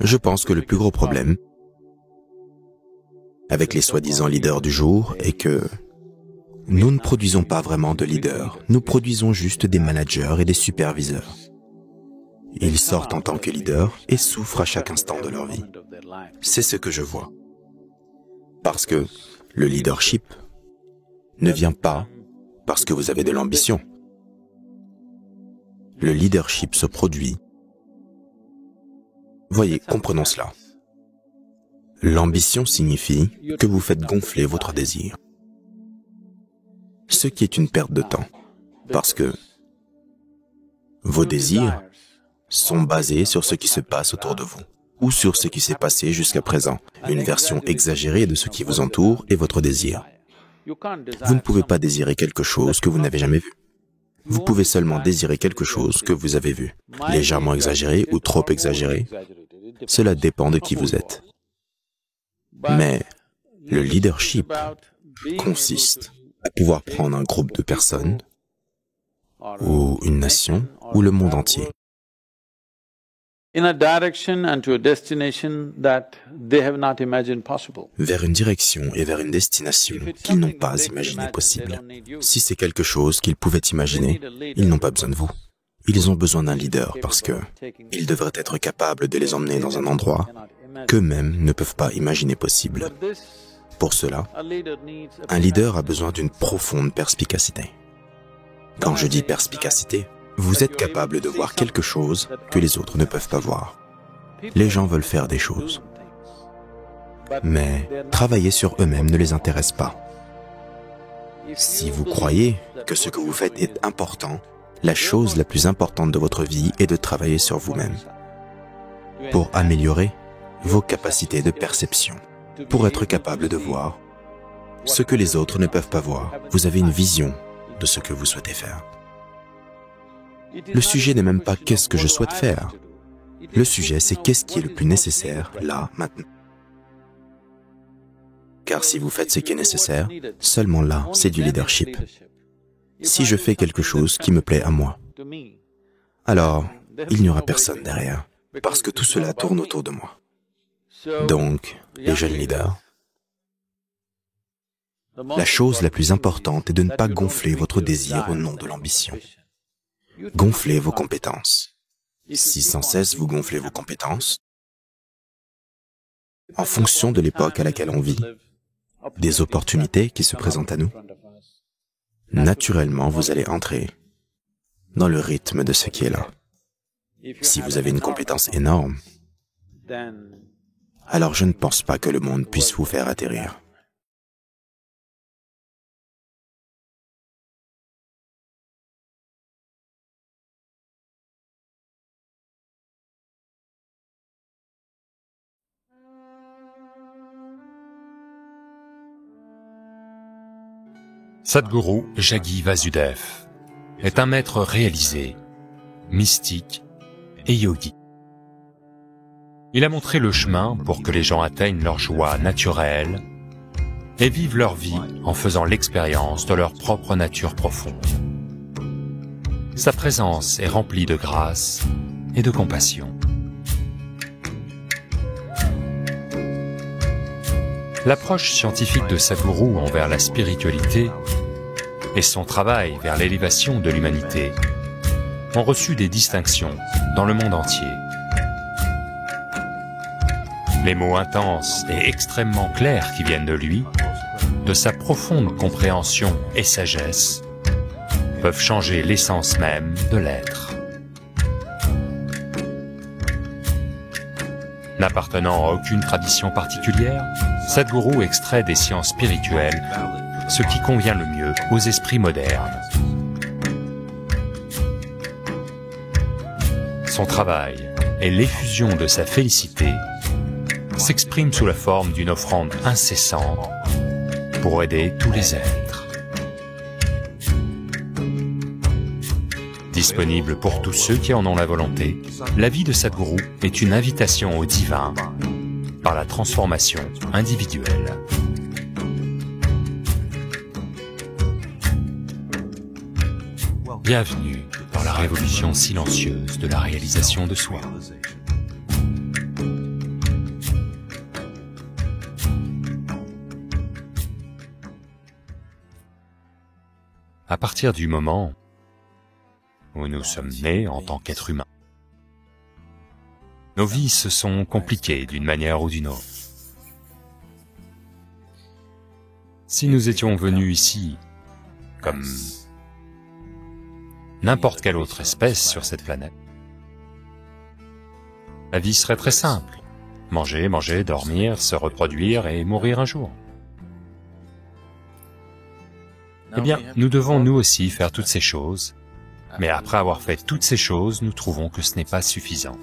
Je pense que le plus gros problème avec les soi-disant leaders du jour est que nous ne produisons pas vraiment de leaders, nous produisons juste des managers et des superviseurs. Ils sortent en tant que leaders et souffrent à chaque instant de leur vie. C'est ce que je vois. Parce que le leadership ne vient pas parce que vous avez de l'ambition. Le leadership se produit. Voyez, comprenons cela. L'ambition signifie que vous faites gonfler votre désir. Ce qui est une perte de temps, parce que vos désirs sont basés sur ce qui se passe autour de vous, ou sur ce qui s'est passé jusqu'à présent, une version exagérée de ce qui vous entoure et votre désir. Vous ne pouvez pas désirer quelque chose que vous n'avez jamais vu. Vous pouvez seulement désirer quelque chose que vous avez vu, légèrement exagéré ou trop exagéré. Cela dépend de qui vous êtes. Mais le leadership consiste à pouvoir prendre un groupe de personnes, ou une nation, ou le monde entier, vers une direction et vers une destination qu'ils n'ont pas imaginé possible. Si c'est quelque chose qu'ils pouvaient imaginer, ils n'ont pas besoin de vous. Ils ont besoin d'un leader parce que ils devraient être capables de les emmener dans un endroit qu'eux-mêmes ne peuvent pas imaginer possible. Pour cela, un leader a besoin d'une profonde perspicacité. Quand je dis perspicacité, vous êtes capable de voir quelque chose que les autres ne peuvent pas voir. Les gens veulent faire des choses, mais travailler sur eux-mêmes ne les intéresse pas. Si vous croyez que ce que vous faites est important, la chose la plus importante de votre vie est de travailler sur vous-même pour améliorer vos capacités de perception, pour être capable de voir ce que les autres ne peuvent pas voir. Vous avez une vision de ce que vous souhaitez faire. Le sujet n'est même pas qu'est-ce que je souhaite faire. Le sujet, c'est qu'est-ce qui est le plus nécessaire, là, maintenant. Car si vous faites ce qui est nécessaire, seulement là, c'est du leadership. Si je fais quelque chose qui me plaît à moi, alors il n'y aura personne derrière, parce que tout cela tourne autour de moi. Donc, les jeunes leaders, la chose la plus importante est de ne pas gonfler votre désir au nom de l'ambition. Gonflez vos compétences. Si sans cesse vous gonflez vos compétences, en fonction de l'époque à laquelle on vit, des opportunités qui se présentent à nous, naturellement vous allez entrer dans le rythme de ce qui est là. Si vous avez une compétence énorme, alors je ne pense pas que le monde puisse vous faire atterrir. Sadhguru Jaggi Vasudev est un maître réalisé, mystique et yogi. Il a montré le chemin pour que les gens atteignent leur joie naturelle et vivent leur vie en faisant l'expérience de leur propre nature profonde. Sa présence est remplie de grâce et de compassion. L'approche scientifique de Sadhguru envers la spiritualité et son travail vers l'élévation de l'humanité ont reçu des distinctions dans le monde entier. Les mots intenses et extrêmement clairs qui viennent de lui, de sa profonde compréhension et sagesse, peuvent changer l'essence même de l'être. N'appartenant à aucune tradition particulière, Sadhguru extrait des sciences spirituelles ce qui convient le mieux aux esprits modernes. Son travail et l'effusion de sa félicité s'expriment sous la forme d'une offrande incessante pour aider tous les êtres. Disponible pour tous ceux qui en ont la volonté, la vie de Sadhguru est une invitation au divin par la transformation individuelle. Bienvenue dans la révolution silencieuse de la réalisation de soi. à partir du moment où nous sommes nés en tant qu'êtres humains. Nos vies se sont compliquées d'une manière ou d'une autre. Si nous étions venus ici comme n'importe quelle autre espèce sur cette planète, la vie serait très simple. Manger, manger, dormir, se reproduire et mourir un jour. Eh bien, nous devons nous aussi faire toutes ces choses, mais après avoir fait toutes ces choses, nous trouvons que ce n'est pas suffisant.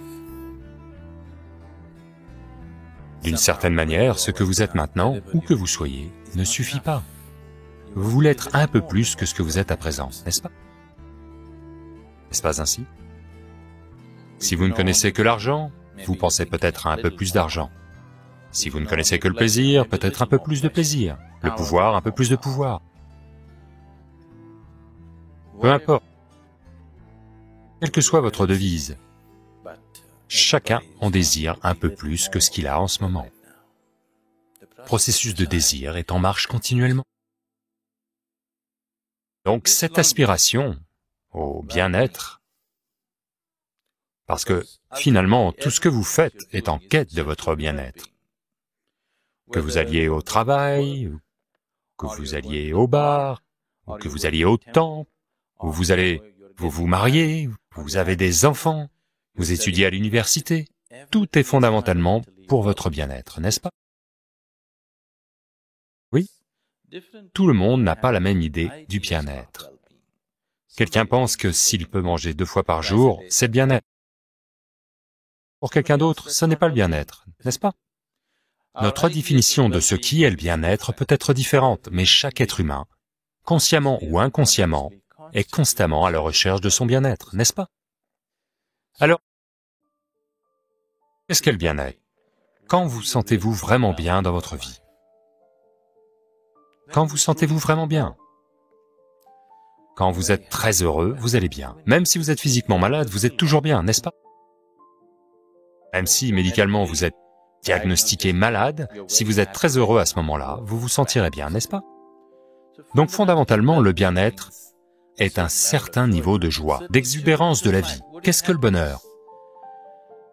D'une certaine manière, ce que vous êtes maintenant, où que vous soyez, ne suffit pas. Vous voulez être un peu plus que ce que vous êtes à présent, n'est-ce pas? N'est-ce pas ainsi? Si vous ne connaissez que l'argent, vous pensez peut-être à un peu plus d'argent. Si vous ne connaissez que le plaisir, peut-être un peu plus de plaisir. Le pouvoir, un peu plus de pouvoir. Peu importe. Quelle que soit votre devise, chacun en désire un peu plus que ce qu'il a en ce moment. Le processus de désir est en marche continuellement. Donc cette aspiration au bien-être, parce que finalement tout ce que vous faites est en quête de votre bien-être. Que vous alliez au travail, que vous alliez au bar, ou que vous alliez au temple, où vous vous mariez, vous avez des enfants, vous étudiez à l'université, tout est fondamentalement pour votre bien-être, n'est-ce pas? Oui, tout le monde n'a pas la même idée du bien-être. Quelqu'un pense que s'il peut manger 2 fois par jour, c'est le bien-être. Pour quelqu'un d'autre, ce n'est pas le bien-être, n'est-ce pas? Notre définition de ce qui est le bien-être peut être différente, mais chaque être humain, consciemment ou inconsciemment, est constamment à la recherche de son bien-être, n'est-ce pas? Alors, qu'est-ce qu'est le bien-être? Quand vous sentez-vous vraiment bien dans votre vie? Quand vous sentez-vous vraiment bien? Quand vous êtes très heureux, vous allez bien. Même si vous êtes physiquement malade, vous êtes toujours bien, n'est-ce pas? Même si médicalement vous êtes diagnostiqué malade, si vous êtes très heureux à ce moment-là, vous vous sentirez bien, n'est-ce pas? Donc fondamentalement, le bien-être est un certain niveau de joie, d'exubérance de la vie. Qu'est-ce que le bonheur?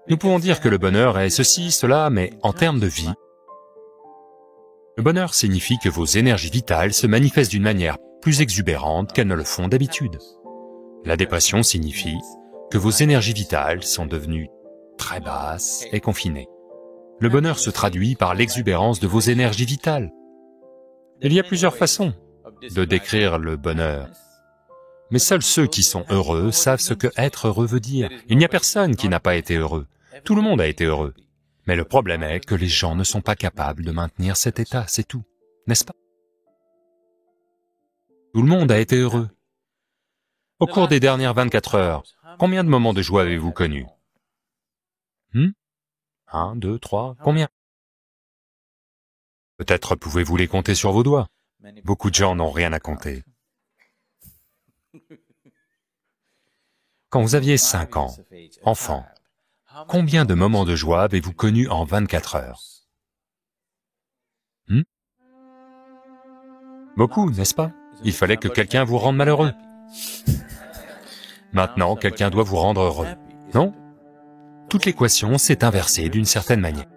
Nous pouvons dire que le bonheur est ceci, cela, mais en termes de vie, le bonheur signifie que vos énergies vitales se manifestent d'une manière plus exubérante qu'elles ne le font d'habitude. La dépression signifie que vos énergies vitales sont devenues très basses et confinées. Le bonheur se traduit par l'exubérance de vos énergies vitales. Il y a plusieurs façons de décrire le bonheur. Mais seuls ceux qui sont heureux savent ce que être heureux veut dire. Il n'y a personne qui n'a pas été heureux. Tout le monde a été heureux. Mais le problème est que les gens ne sont pas capables de maintenir cet état, c'est tout. N'est-ce pas? Tout le monde a été heureux. Au cours des dernières 24 heures, combien de moments de joie avez-vous connus? 1, 2, 3, combien? Peut-être pouvez-vous les compter sur vos doigts. Beaucoup de gens n'ont rien à compter. Quand vous aviez 5 ans, enfant, combien de moments de joie avez-vous connus en 24 heures? Beaucoup, n'est-ce pas? Il fallait que quelqu'un vous rende malheureux. Maintenant, quelqu'un doit vous rendre heureux, non? Toute l'équation s'est inversée d'une certaine manière.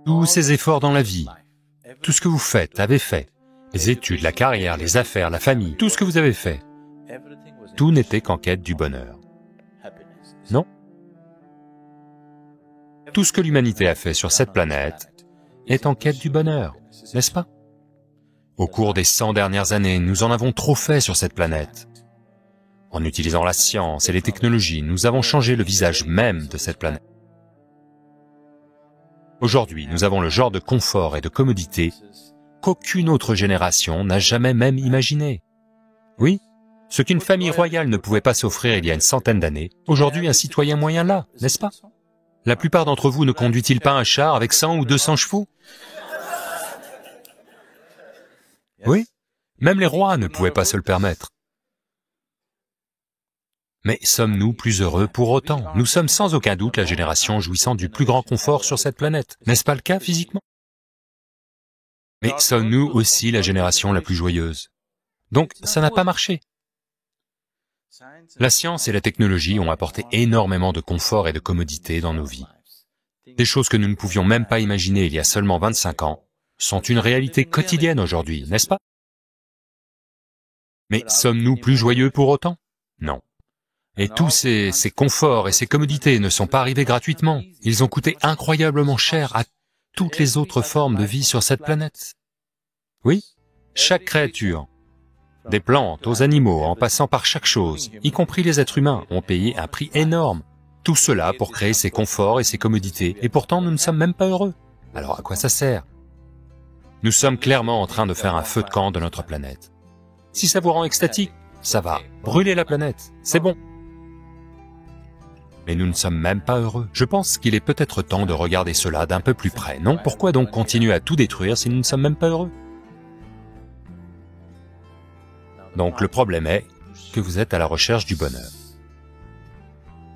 Tous ces efforts dans la vie, tout ce que vous faites, avez fait, les études, la carrière, les affaires, la famille, tout ce que vous avez fait, tout n'était qu'en quête du bonheur. Non? Tout ce que l'humanité a fait sur cette planète est en quête du bonheur, n'est-ce pas? Au cours des 100 dernières années, nous en avons trop fait sur cette planète. En utilisant la science et les technologies, nous avons changé le visage même de cette planète. Aujourd'hui, nous avons le genre de confort et de commodité qu'aucune autre génération n'a jamais même imaginé. Oui, ce qu'une famille royale ne pouvait pas s'offrir il y a une centaine d'années, aujourd'hui un citoyen moyen l'a, n'est-ce pas? La plupart d'entre vous ne conduit-il pas un char avec 100 ou 200 chevaux? Oui, même les rois ne pouvaient pas se le permettre. Mais sommes-nous plus heureux pour autant? Nous sommes sans aucun doute la génération jouissant du plus grand confort sur cette planète. N'est-ce pas le cas physiquement? Mais sommes-nous aussi la génération la plus joyeuse? Donc, ça n'a pas marché. La science et la technologie ont apporté énormément de confort et de commodité dans nos vies. Des choses que nous ne pouvions même pas imaginer il y a seulement 25 ans sont une réalité quotidienne aujourd'hui, n'est-ce pas? Mais sommes-nous plus joyeux pour autant? Non. Et tous ces conforts et ces commodités ne sont pas arrivés gratuitement. Ils ont coûté incroyablement cher à toutes les autres formes de vie sur cette planète. Oui, chaque créature, des plantes aux animaux, en passant par chaque chose, y compris les êtres humains, ont payé un prix énorme. Tout cela pour créer ces conforts et ces commodités, et pourtant nous ne sommes même pas heureux. Alors à quoi ça sert? Nous sommes clairement en train de faire un feu de camp de notre planète. Si ça vous rend extatique, ça va brûler la planète, c'est bon. Mais nous ne sommes même pas heureux. Je pense qu'il est peut-être temps de regarder cela d'un peu plus près, non? Pourquoi donc continuer à tout détruire si nous ne sommes même pas heureux? Donc le problème est que vous êtes à la recherche du bonheur.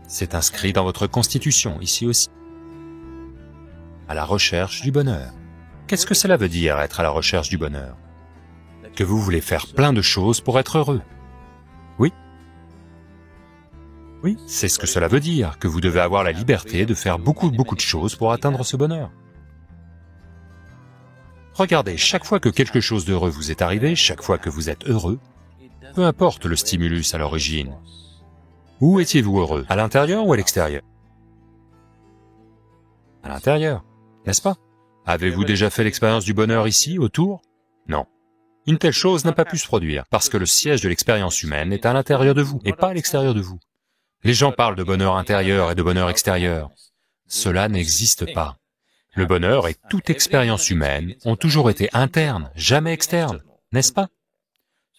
C'est inscrit dans votre constitution, ici aussi. À la recherche du bonheur. Qu'est-ce que cela veut dire, être à la recherche du bonheur? Que vous voulez faire plein de choses pour être heureux. Oui. Oui, c'est ce que cela veut dire, que vous devez avoir la liberté de faire beaucoup de choses pour atteindre ce bonheur. Regardez, chaque fois que quelque chose d'heureux vous est arrivé, chaque fois que vous êtes heureux, peu importe le stimulus à l'origine, où étiez-vous heureux, à l'intérieur ou à l'extérieur? À l'intérieur, n'est-ce pas? Avez-vous déjà fait l'expérience du bonheur ici, autour? Non. Une telle chose n'a pas pu se produire, parce que le siège de l'expérience humaine est à l'intérieur de vous, et pas à l'extérieur de vous. Les gens parlent de bonheur intérieur et de bonheur extérieur. Cela n'existe pas. Le bonheur et toute expérience humaine ont toujours été internes, jamais externes, n'est-ce pas?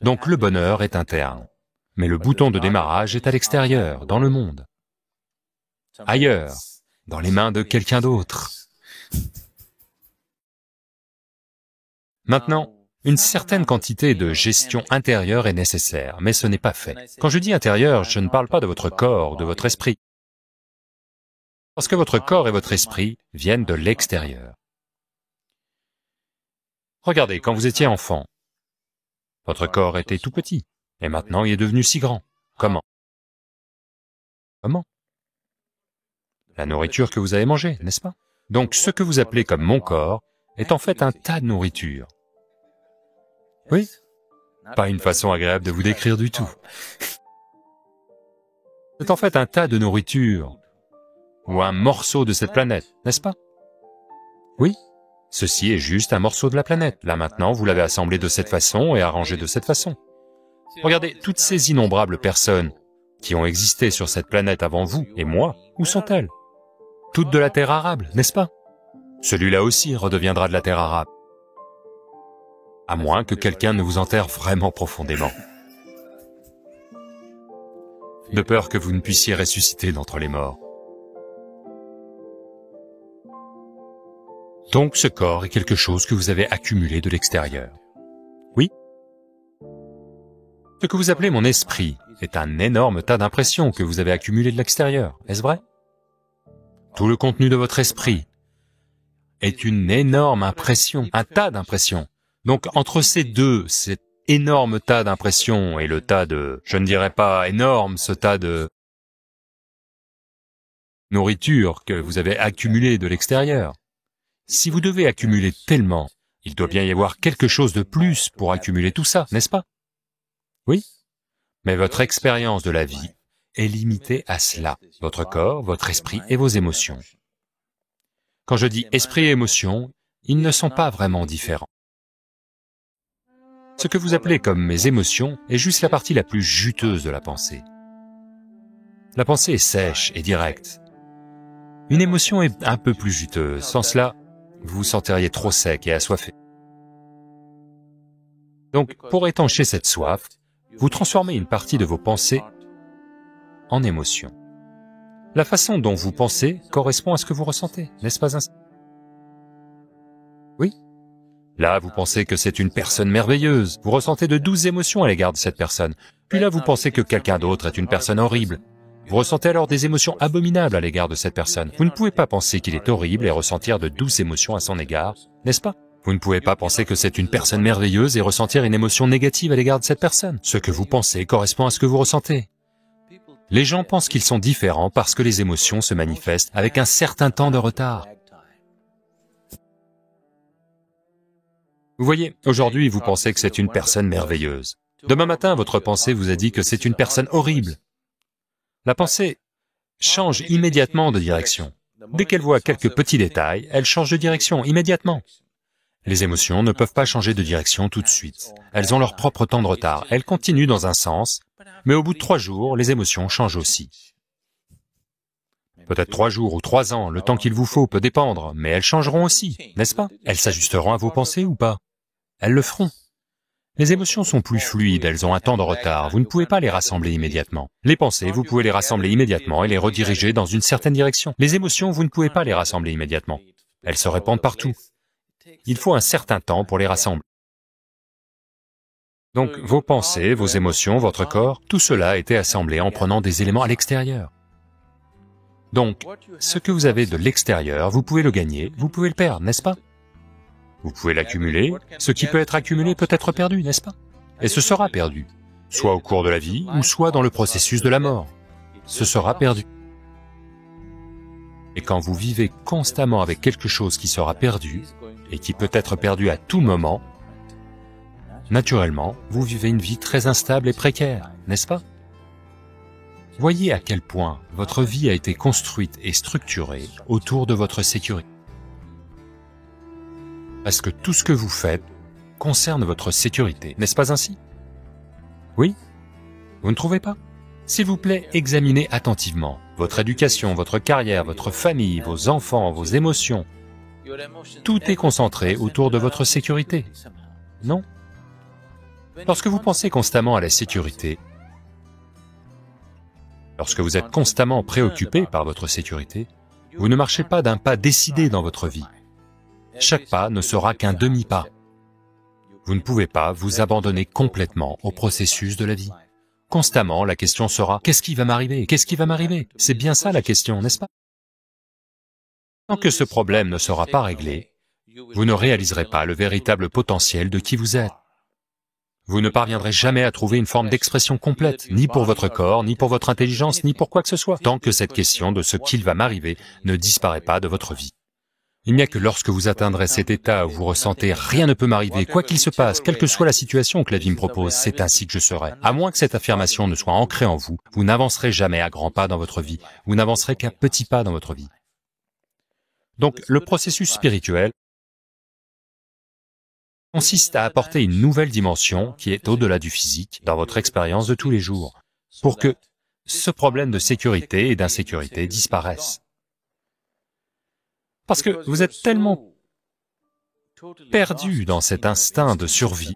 Donc le bonheur est interne, mais le bouton de démarrage est à l'extérieur, dans le monde. Ailleurs, dans les mains de quelqu'un d'autre. Maintenant, une certaine quantité de gestion intérieure est nécessaire, mais ce n'est pas fait. Quand je dis intérieur, je ne parle pas de votre corps ou de votre esprit. Parce que votre corps et votre esprit viennent de l'extérieur. Regardez, quand vous étiez enfant, votre corps était tout petit, et maintenant il est devenu si grand. Comment? Comment? La nourriture que vous avez mangée, n'est-ce pas? Donc ce que vous appelez comme mon corps est en fait un tas de nourriture. Oui? Pas une façon agréable de vous décrire du tout. C'est en fait un tas de nourriture, ou un morceau de cette planète, n'est-ce pas? Oui? Ceci est juste un morceau de la planète. Là maintenant, vous l'avez assemblé de cette façon et arrangé de cette façon. Regardez, toutes ces innombrables personnes qui ont existé sur cette planète avant vous et moi, où sont-elles? Toutes de la terre arable, n'est-ce pas? Celui-là aussi redeviendra de la terre arabe. À moins que quelqu'un ne vous enterre vraiment profondément. De peur que vous ne puissiez ressusciter d'entre les morts. Donc ce corps est quelque chose que vous avez accumulé de l'extérieur. Oui? Ce que vous appelez mon esprit est un énorme tas d'impressions que vous avez accumulées de l'extérieur, est-ce vrai? Tout le contenu de votre esprit est une énorme impression, un tas d'impressions. Donc entre ces deux, cet énorme tas d'impressions et le tas de, je ne dirais pas énorme, ce tas de nourriture que vous avez accumulé de l'extérieur, si vous devez accumuler tellement, il doit bien y avoir quelque chose de plus pour accumuler tout ça, n'est-ce pas? Oui? Mais votre expérience de la vie est limitée à cela, votre corps, votre esprit et vos émotions. Quand je dis esprit et émotion, ils ne sont pas vraiment différents. Ce que vous appelez comme mes émotions est juste la partie la plus juteuse de la pensée. La pensée est sèche et directe. Une émotion est un peu plus juteuse, sans cela, vous vous sentiriez trop sec et assoiffé. Donc, pour étancher cette soif, vous transformez une partie de vos pensées en émotions. La façon dont vous pensez correspond à ce que vous ressentez, n'est-ce pas ainsi? Oui? Là, vous pensez que c'est une personne merveilleuse, vous ressentez de douces émotions à l'égard de cette personne. Puis là, vous pensez que quelqu'un d'autre est une personne horrible. Vous ressentez alors des émotions abominables à l'égard de cette personne. Vous ne pouvez pas penser qu'il est horrible et ressentir de douces émotions à son égard, n'est-ce pas? Vous ne pouvez pas penser que c'est une personne merveilleuse et ressentir une émotion négative à l'égard de cette personne. Ce que vous pensez correspond à ce que vous ressentez. Les gens pensent qu'ils sont différents parce que les émotions se manifestent avec un certain temps de retard. Vous voyez, aujourd'hui vous pensez que c'est une personne merveilleuse. Demain matin, votre pensée vous a dit que c'est une personne horrible. La pensée change immédiatement de direction. Dès qu'elle voit quelques petits détails, elle change de direction immédiatement. Les émotions ne peuvent pas changer de direction tout de suite. Elles ont leur propre temps de retard. Elles continuent dans un sens, mais au bout de 3 jours, les émotions changent aussi. Peut-être 3 jours ou 3 ans, le temps qu'il vous faut peut dépendre, mais elles changeront aussi, n'est-ce pas? Elles s'ajusteront à vos pensées ou pas? Elles le feront. Les émotions sont plus fluides, elles ont un temps de retard, vous ne pouvez pas les rassembler immédiatement. Les pensées, vous pouvez les rassembler immédiatement et les rediriger dans une certaine direction. Les émotions, vous ne pouvez pas les rassembler immédiatement. Elles se répandent partout. Il faut un certain temps pour les rassembler. Donc, vos pensées, vos émotions, votre corps, tout cela a été assemblé en prenant des éléments à l'extérieur. Donc, ce que vous avez de l'extérieur, vous pouvez le gagner, vous pouvez le perdre, n'est-ce pas? Vous pouvez l'accumuler, ce qui peut être accumulé peut être perdu, n'est-ce pas? Et ce sera perdu, soit au cours de la vie, ou soit dans le processus de la mort. Ce sera perdu. Et quand vous vivez constamment avec quelque chose qui sera perdu, et qui peut être perdu à tout moment, naturellement, vous vivez une vie très instable et précaire, n'est-ce pas? Voyez à quel point votre vie a été construite et structurée autour de votre sécurité. Parce que tout ce que vous faites concerne votre sécurité, n'est-ce pas ainsi? Oui? Vous ne trouvez pas? S'il vous plaît, examinez attentivement votre éducation, votre carrière, votre famille, vos enfants, vos émotions. Tout est concentré autour de votre sécurité, non? Lorsque vous pensez constamment à la sécurité, lorsque vous êtes constamment préoccupé par votre sécurité, vous ne marchez pas d'un pas décidé dans votre vie. Chaque pas ne sera qu'un demi-pas. Vous ne pouvez pas vous abandonner complètement au processus de la vie. Constamment, la question sera « Qu'est-ce qui va m'arriver? Qu'est-ce qui va m'arriver ?» C'est bien ça la question, n'est-ce pas? Tant que ce problème ne sera pas réglé, vous ne réaliserez pas le véritable potentiel de qui vous êtes. Vous ne parviendrez jamais à trouver une forme d'expression complète, ni pour votre corps, ni pour votre intelligence, ni pour quoi que ce soit, tant que cette question de ce qu'il va m'arriver ne disparaît pas de votre vie. Il n'y a que lorsque vous atteindrez cet état où vous ressentez « rien ne peut m'arriver, quoi qu'il se passe, quelle que soit la situation que la vie me propose, c'est ainsi que je serai ». À moins que cette affirmation ne soit ancrée en vous, vous n'avancerez jamais à grands pas dans votre vie, vous n'avancerez qu'à petits pas dans votre vie. Donc, le processus spirituel consiste à apporter une nouvelle dimension qui est au-delà du physique dans votre expérience de tous les jours, pour que ce problème de sécurité et d'insécurité disparaisse. Parce que vous êtes tellement perdu dans cet instinct de survie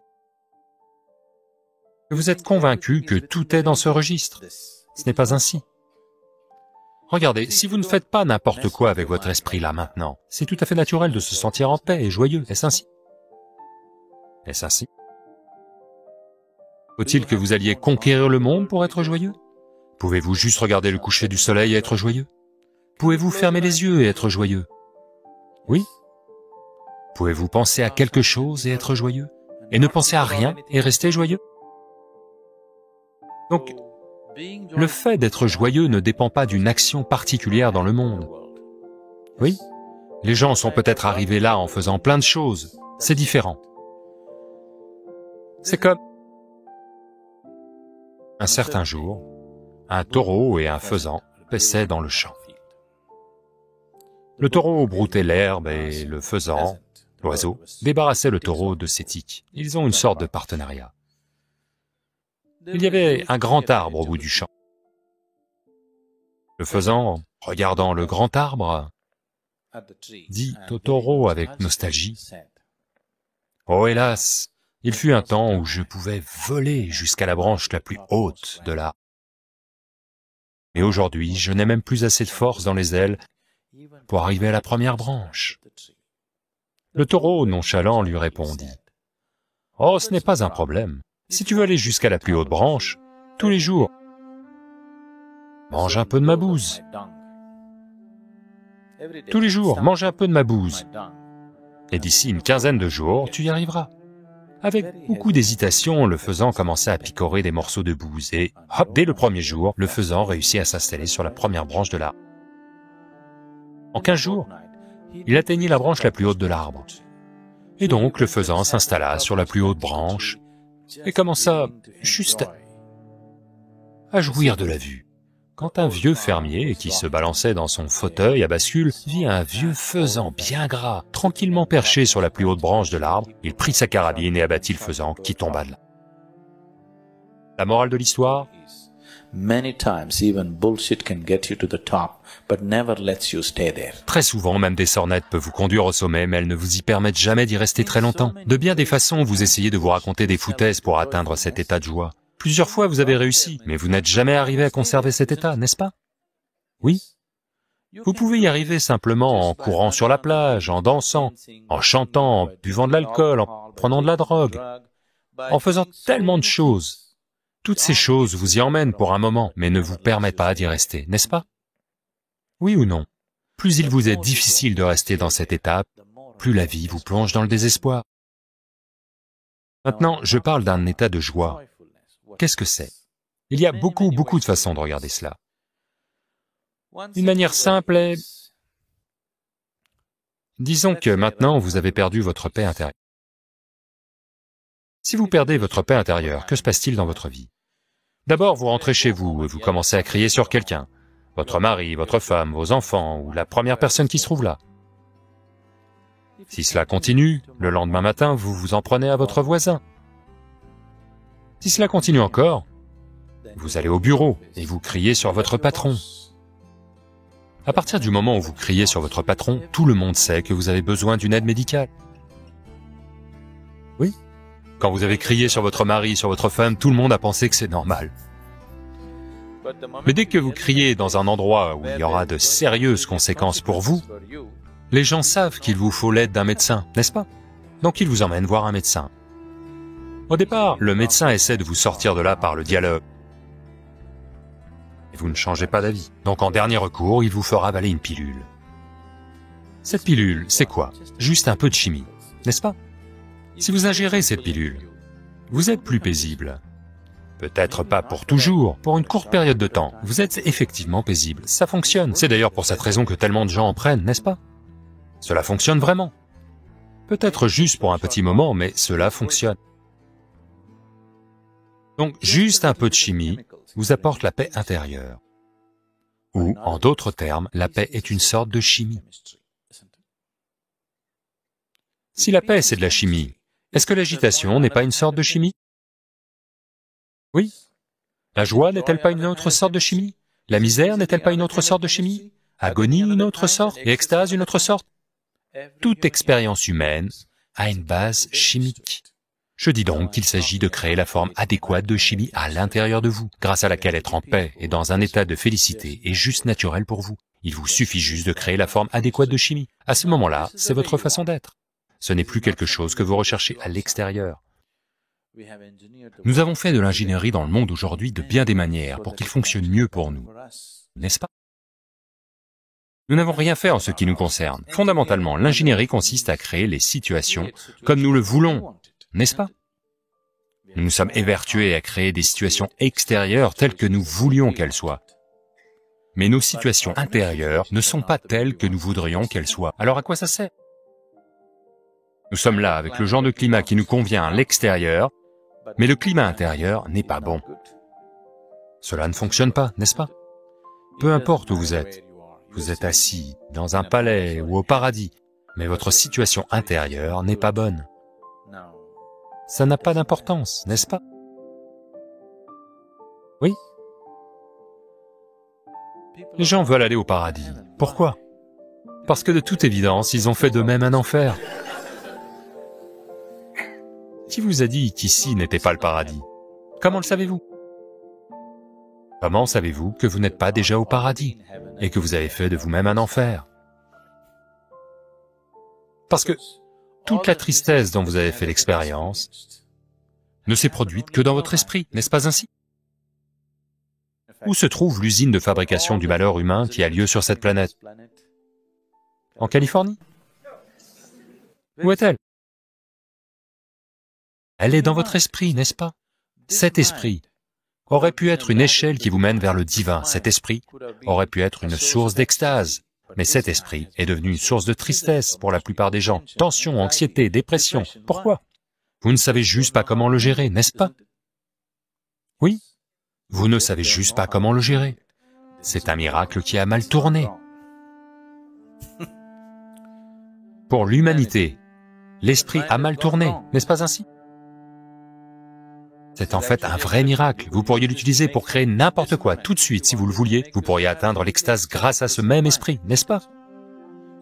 que vous êtes convaincu que tout est dans ce registre. Ce n'est pas ainsi. Regardez, si vous ne faites pas n'importe quoi avec votre esprit là maintenant, c'est tout à fait naturel de se sentir en paix et joyeux, est-ce ainsi? Est-ce ainsi? Faut-il que vous alliez conquérir le monde pour être joyeux? Pouvez-vous juste regarder le coucher du soleil et être joyeux? Pouvez-vous fermer les yeux et être joyeux? Oui? Pouvez-vous penser à quelque chose et être joyeux? Et ne penser à rien et rester joyeux? Donc, le fait d'être joyeux ne dépend pas d'une action particulière dans le monde. Oui? Les gens sont peut-être arrivés là en faisant plein de choses, c'est différent. C'est comme un certain jour, un taureau et un faisan paissaient dans le champ. Le taureau broutait l'herbe et le faisan, l'oiseau, débarrassait le taureau de ses tiques. Ils ont une sorte de partenariat. Il y avait un grand arbre au bout du champ. Le faisan, regardant le grand arbre, dit au taureau avec nostalgie, « Oh hélas, il fut un temps où je pouvais voler jusqu'à la branche la plus haute de l'arbre. Mais aujourd'hui, je n'ai même plus assez de force dans les ailes pour arriver à la première branche. » Le taureau, nonchalant, lui répondit, « Oh, ce n'est pas un problème. Si tu veux aller jusqu'à la plus haute branche, tous les jours, mange un peu de ma bouse. Tous les jours, mange un peu de ma bouse. Et d'ici une quinzaine de jours, tu y arriveras. Avec beaucoup d'hésitation, le faisan commençait à picorer des morceaux de bouse et, hop, dès le premier jour, le faisan réussit à s'installer sur la première branche de l'arbre. En 15 jours, il atteignit la branche la plus haute de l'arbre. Et donc, le faisan s'installa sur la plus haute branche et commença juste à jouir de la vue. Quand un vieux fermier, qui se balançait dans son fauteuil à bascule, vit un vieux faisan bien gras, tranquillement perché sur la plus haute branche de l'arbre, il prit sa carabine et abattit le faisan qui tomba de là. La morale de l'histoire ? Très souvent, même des sornettes peuvent vous conduire au sommet, mais elles ne vous y permettent jamais d'y rester très longtemps. De bien des façons, vous essayez de vous raconter des foutaises pour atteindre cet état de joie. Plusieurs fois, vous avez réussi, mais vous n'êtes jamais arrivé à conserver cet état, n'est-ce pas? Oui. Vous pouvez y arriver simplement en courant sur la plage, en dansant, en chantant, en buvant de l'alcool, en prenant de la drogue, en faisant tellement de choses. Toutes ces choses vous y emmènent pour un moment, mais ne vous permettent pas d'y rester, n'est-ce pas? Oui ou non? Plus il vous est difficile de rester dans cette étape, plus la vie vous plonge dans le désespoir. Maintenant, je parle d'un état de joie. Qu'est-ce que c'est? Il y a beaucoup de façons de regarder cela. Une manière simple est... Disons que maintenant vous avez perdu votre paix intérieure. Si vous perdez votre paix intérieure, que se passe-t-il dans votre vie? D'abord, vous rentrez chez vous et vous commencez à crier sur quelqu'un. Votre mari, votre femme, vos enfants ou la première personne qui se trouve là. Si cela continue, le lendemain matin, vous vous en prenez à votre voisin. Si cela continue encore, vous allez au bureau et vous criez sur votre patron. À partir du moment où vous criez sur votre patron, tout le monde sait que vous avez besoin d'une aide médicale. Oui. Quand vous avez crié sur votre mari, sur votre femme, tout le monde a pensé que c'est normal. Mais dès que vous criez dans un endroit où il y aura de sérieuses conséquences pour vous, les gens savent qu'il vous faut l'aide d'un médecin, n'est-ce pas? Donc ils vous emmènent voir un médecin. Au départ, le médecin essaie de vous sortir de là par le dialogue. Et vous ne changez pas d'avis. Donc en dernier recours, il vous fera avaler une pilule. Cette pilule, c'est quoi? Juste un peu de chimie, n'est-ce pas? Si vous ingérez cette pilule, vous êtes plus paisible. Peut-être pas pour toujours, pour une courte période de temps. Vous êtes effectivement paisible. Ça fonctionne. C'est d'ailleurs pour cette raison que tellement de gens en prennent, n'est-ce pas? Cela fonctionne vraiment. Peut-être juste pour un petit moment, mais cela fonctionne. Donc, juste un peu de chimie vous apporte la paix intérieure. Ou, en d'autres termes, la paix est une sorte de chimie. Si la paix, c'est de la chimie, est-ce que l'agitation n'est pas une sorte de chimie? Oui. La joie n'est-elle pas une autre sorte de chimie? La misère n'est-elle pas une autre sorte de chimie? Agonie une autre sorte? Et extase une autre sorte? Toute expérience humaine a une base chimique. Je dis donc qu'il s'agit de créer la forme adéquate de chimie à l'intérieur de vous, grâce à laquelle être en paix et dans un état de félicité est juste naturel pour vous. Il vous suffit juste de créer la forme adéquate de chimie. À ce moment-là, c'est votre façon d'être. Ce n'est plus quelque chose que vous recherchez à l'extérieur. Nous avons fait de l'ingénierie dans le monde aujourd'hui de bien des manières pour qu'il fonctionne mieux pour nous, n'est-ce pas? Nous n'avons rien fait en ce qui nous concerne. Fondamentalement, l'ingénierie consiste à créer les situations comme nous le voulons, n'est-ce pas? Nous nous sommes évertués à créer des situations extérieures telles que nous voulions qu'elles soient. Mais nos situations intérieures ne sont pas telles que nous voudrions qu'elles soient. Alors à quoi ça sert? Nous sommes là avec le genre de climat qui nous convient à l'extérieur, mais le climat intérieur n'est pas bon. Cela ne fonctionne pas, n'est-ce pas? Peu importe où vous êtes assis dans un palais ou au paradis, mais votre situation intérieure n'est pas bonne. Ça n'a pas d'importance, n'est-ce pas? Oui. Les gens veulent aller au paradis. Pourquoi? Parce que de toute évidence, ils ont fait d'eux-mêmes un enfer. Qui vous a dit qu'ici n'était pas le paradis? Comment le savez-vous? Comment savez-vous que vous n'êtes pas déjà au paradis et que vous avez fait de vous-même un enfer? Parce que toute la tristesse dont vous avez fait l'expérience ne s'est produite que dans votre esprit, n'est-ce pas ainsi? Où se trouve l'usine de fabrication du malheur humain qui a lieu sur cette planète? En Californie? Où est-elle? Elle est dans votre esprit, n'est-ce pas? Cet esprit aurait pu être une échelle qui vous mène vers le divin. Cet esprit aurait pu être une source d'extase. Mais cet esprit est devenu une source de tristesse pour la plupart des gens. Tension, anxiété, dépression. Pourquoi? Vous ne savez juste pas comment le gérer, n'est-ce pas? Oui, vous ne savez juste pas comment le gérer. C'est un miracle qui a mal tourné. Pour l'humanité, l'esprit a mal tourné, n'est-ce pas ainsi? C'est en fait un vrai miracle. Vous pourriez l'utiliser pour créer n'importe quoi, tout de suite, si vous le vouliez. Vous pourriez atteindre l'extase grâce à ce même esprit, n'est-ce pas?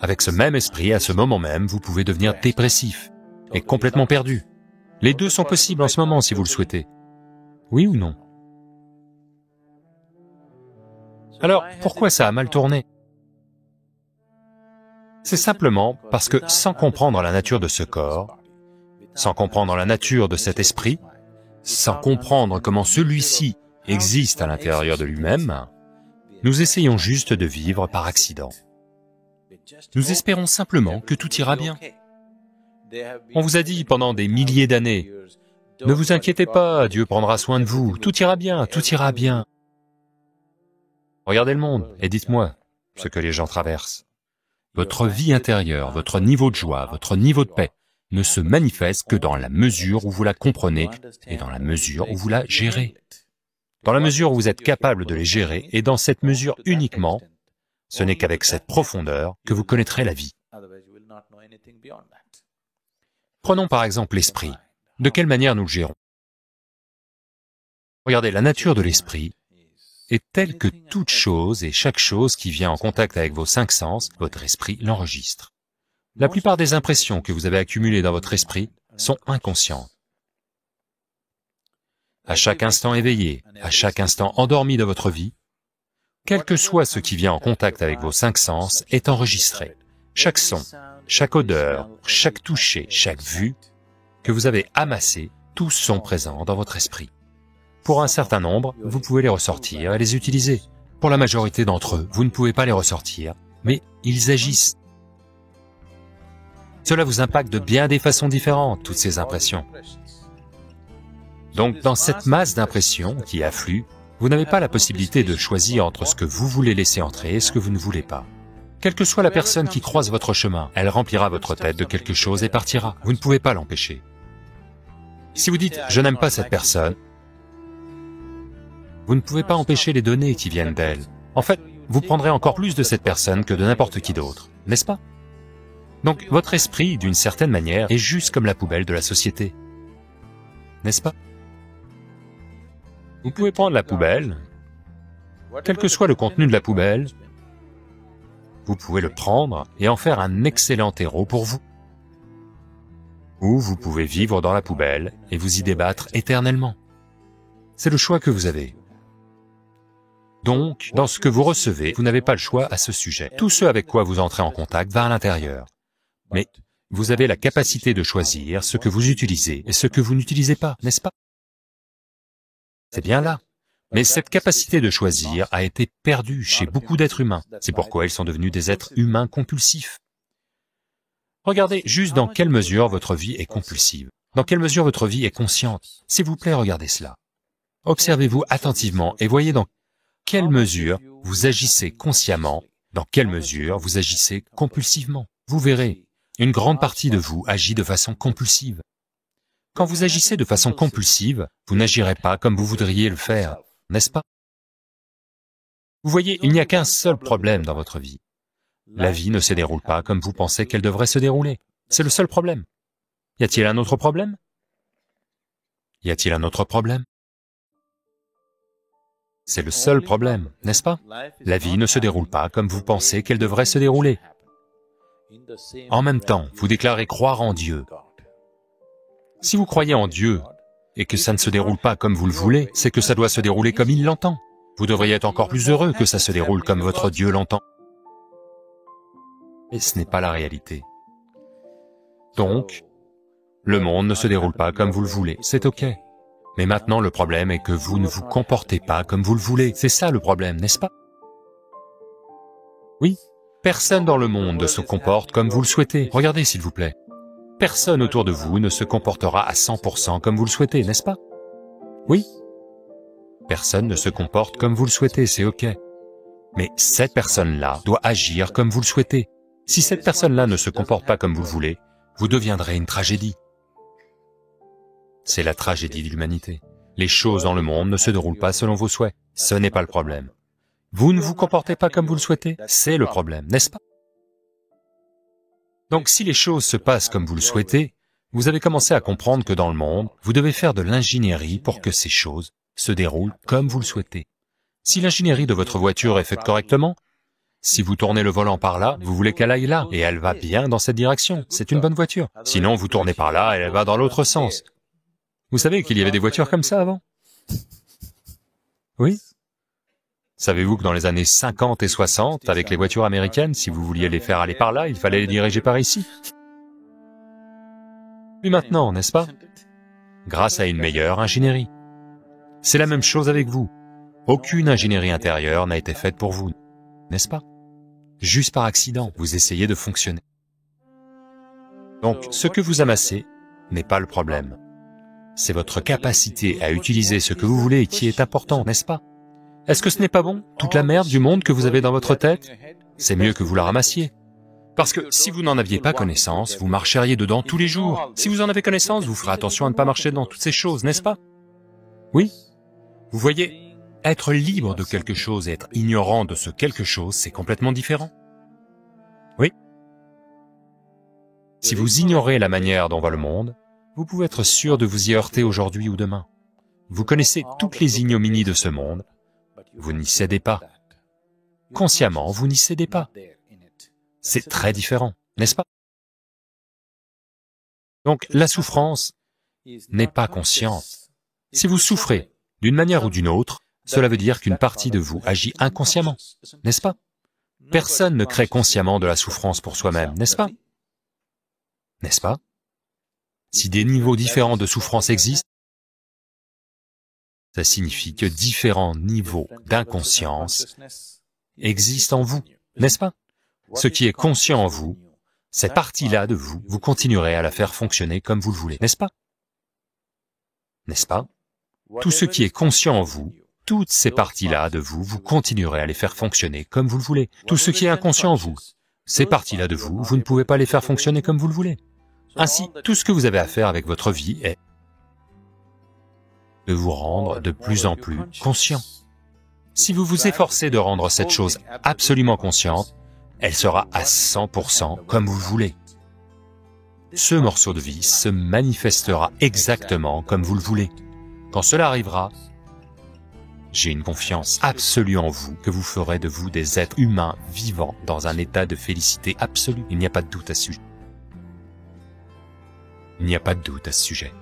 Avec ce même esprit, à ce moment même, vous pouvez devenir dépressif et complètement perdu. Les deux sont possibles en ce moment, si vous le souhaitez. Oui ou non? Alors, pourquoi ça a mal tourné? C'est simplement parce que sans comprendre la nature de ce corps, sans comprendre la nature de cet esprit, sans comprendre comment celui-ci existe à l'intérieur de lui-même, nous essayons juste de vivre par accident. Nous espérons simplement que tout ira bien. On vous a dit pendant des milliers d'années, « Ne vous inquiétez pas, Dieu prendra soin de vous, tout ira bien, tout ira bien. » Regardez le monde et dites-moi ce que les gens traversent. Votre vie intérieure, votre niveau de joie, votre niveau de paix ne se manifeste que dans la mesure où vous la comprenez et dans la mesure où vous la gérez. Dans la mesure où vous êtes capable de les gérer, et dans cette mesure uniquement, ce n'est qu'avec cette profondeur que vous connaîtrez la vie. Prenons par exemple l'esprit. De quelle manière nous le gérons? Regardez, la nature de l'esprit est telle que toute chose et chaque chose qui vient en contact avec vos 5 sens, votre esprit l'enregistre. La plupart des impressions que vous avez accumulées dans votre esprit sont inconscientes. À chaque instant éveillé, à chaque instant endormi de votre vie, quel que soit ce qui vient en contact avec vos 5 sens est enregistré. Chaque son, chaque odeur, chaque toucher, chaque vue que vous avez amassé, tous sont présents dans votre esprit. Pour un certain nombre, vous pouvez les ressortir et les utiliser. Pour la majorité d'entre eux, vous ne pouvez pas les ressortir, mais ils agissent. Cela vous impacte de bien des façons différentes, toutes ces impressions. Donc, dans cette masse d'impressions qui affluent, vous n'avez pas la possibilité de choisir entre ce que vous voulez laisser entrer et ce que vous ne voulez pas. Quelle que soit la personne qui croise votre chemin, elle remplira votre tête de quelque chose et partira. Vous ne pouvez pas l'empêcher. Si vous dites « je n'aime pas cette personne », vous ne pouvez pas empêcher les données qui viennent d'elle. En fait, vous prendrez encore plus de cette personne que de n'importe qui d'autre, n'est-ce pas? Donc, votre esprit, d'une certaine manière, est juste comme la poubelle de la société. N'est-ce pas? Vous pouvez prendre la poubelle, quel que soit le contenu de la poubelle, vous pouvez le prendre et en faire un excellent terreau pour vous. Ou vous pouvez vivre dans la poubelle et vous y débattre éternellement. C'est le choix que vous avez. Donc, dans ce que vous recevez, vous n'avez pas le choix à ce sujet. Tout ce avec quoi vous entrez en contact va à l'intérieur. Mais vous avez la capacité de choisir ce que vous utilisez et ce que vous n'utilisez pas, n'est-ce pas? C'est bien là. Mais cette capacité de choisir a été perdue chez beaucoup d'êtres humains. C'est pourquoi ils sont devenus des êtres humains compulsifs. Regardez juste dans quelle mesure votre vie est compulsive, dans quelle mesure votre vie est consciente. S'il vous plaît, regardez cela. Observez-vous attentivement et voyez dans quelle mesure vous agissez consciemment, dans quelle mesure vous agissez compulsivement. Vous verrez, une grande partie de vous agit de façon compulsive. Quand vous agissez de façon compulsive, vous n'agirez pas comme vous voudriez le faire, n'est-ce pas? Vous voyez, il n'y a qu'un seul problème dans votre vie. La vie ne se déroule pas comme vous pensez qu'elle devrait se dérouler. C'est le seul problème. Y a-t-il un autre problème? Y a-t-il un autre problème? C'est le seul problème, n'est-ce pas? La vie ne se déroule pas comme vous pensez qu'elle devrait se dérouler. En même temps, vous déclarez croire en Dieu. Si vous croyez en Dieu et que ça ne se déroule pas comme vous le voulez, c'est que ça doit se dérouler comme il l'entend. Vous devriez être encore plus heureux que ça se déroule comme votre Dieu l'entend. Et ce n'est pas la réalité. Donc, le monde ne se déroule pas comme vous le voulez, c'est ok. Mais maintenant, le problème est que vous ne vous comportez pas comme vous le voulez. C'est ça le problème, n'est-ce pas? Oui, personne dans le monde ne se comporte comme vous le souhaitez. Regardez, s'il vous plaît. personne autour de vous ne se comportera à 100% comme vous le souhaitez, n'est-ce pas? Oui. Personne ne se comporte comme vous le souhaitez, c'est ok. Mais cette personne-là doit agir comme vous le souhaitez. Si cette personne-là ne se comporte pas comme vous le voulez, vous deviendrez une tragédie. C'est la tragédie de l'humanité. Les choses dans le monde ne se déroulent pas selon vos souhaits. Ce n'est pas le problème. Vous ne vous comportez pas comme vous le souhaitez, c'est le problème, n'est-ce pas? Donc si les choses se passent comme vous le souhaitez, vous avez commencé à comprendre que dans le monde, vous devez faire de l'ingénierie pour que ces choses se déroulent comme vous le souhaitez. Si l'ingénierie de votre voiture est faite correctement, si vous tournez le volant par là, vous voulez qu'elle aille là, et elle va bien dans cette direction, c'est une bonne voiture. Sinon, vous tournez par là et elle va dans l'autre sens. Vous savez qu'il y avait des voitures comme ça avant? Oui? Savez-vous que dans les années 50 et 60, avec les voitures américaines, si vous vouliez les faire aller par là, il fallait les diriger par ici? Puis maintenant, n'est-ce pas? Grâce à une meilleure ingénierie. C'est la même chose avec vous. Aucune ingénierie intérieure n'a été faite pour vous, n'est-ce pas? Juste par accident, vous essayez de fonctionner. Donc, ce que vous amassez n'est pas le problème. C'est votre capacité à utiliser ce que vous voulez qui est important, n'est-ce pas? Est-ce que ce n'est pas bon, toute la merde du monde que vous avez dans votre tête? C'est mieux que vous la ramassiez. Parce que si vous n'en aviez pas connaissance, vous marcheriez dedans tous les jours. Si vous en avez connaissance, vous ferez attention à ne pas marcher dans toutes ces choses, n'est-ce pas? Oui? Vous voyez, être libre de quelque chose et être ignorant de ce quelque chose, c'est complètement différent. Oui? Si vous ignorez la manière dont va le monde, vous pouvez être sûr de vous y heurter aujourd'hui ou demain. Vous connaissez toutes les ignominies de ce monde, vous n'y cédez pas. Consciemment, vous n'y cédez pas. C'est très différent, n'est-ce pas? Donc, la souffrance n'est pas consciente. Si vous souffrez d'une manière ou d'une autre, cela veut dire qu'une partie de vous agit inconsciemment, n'est-ce pas? Personne ne crée consciemment de la souffrance pour soi-même, n'est-ce pas? N'est-ce pas? Si des niveaux différents de souffrance existent, ça signifie que différents niveaux d'inconscience existent en vous, n'est-ce pas? Ce qui est conscient en vous, cette partie-là de vous, vous continuerez à la faire fonctionner comme vous le voulez, n'est-ce pas? N'est-ce pas? Tout ce qui est conscient en vous, toutes ces parties-là de vous, vous continuerez à les faire fonctionner comme vous le voulez. Tout ce qui est inconscient en vous, ces parties-là de vous, vous ne pouvez pas les faire fonctionner comme vous le voulez. Ainsi, tout ce que vous avez à faire avec votre vie est de vous rendre de plus en plus conscient. Si vous vous efforcez de rendre cette chose absolument consciente, elle sera à 100% comme vous le voulez. Ce morceau de vie se manifestera exactement comme vous le voulez. Quand cela arrivera, j'ai une confiance absolue en vous que vous ferez de vous des êtres humains vivants dans un état de félicité absolue. Il n'y a pas de doute à ce sujet. Il n'y a pas de doute à ce sujet.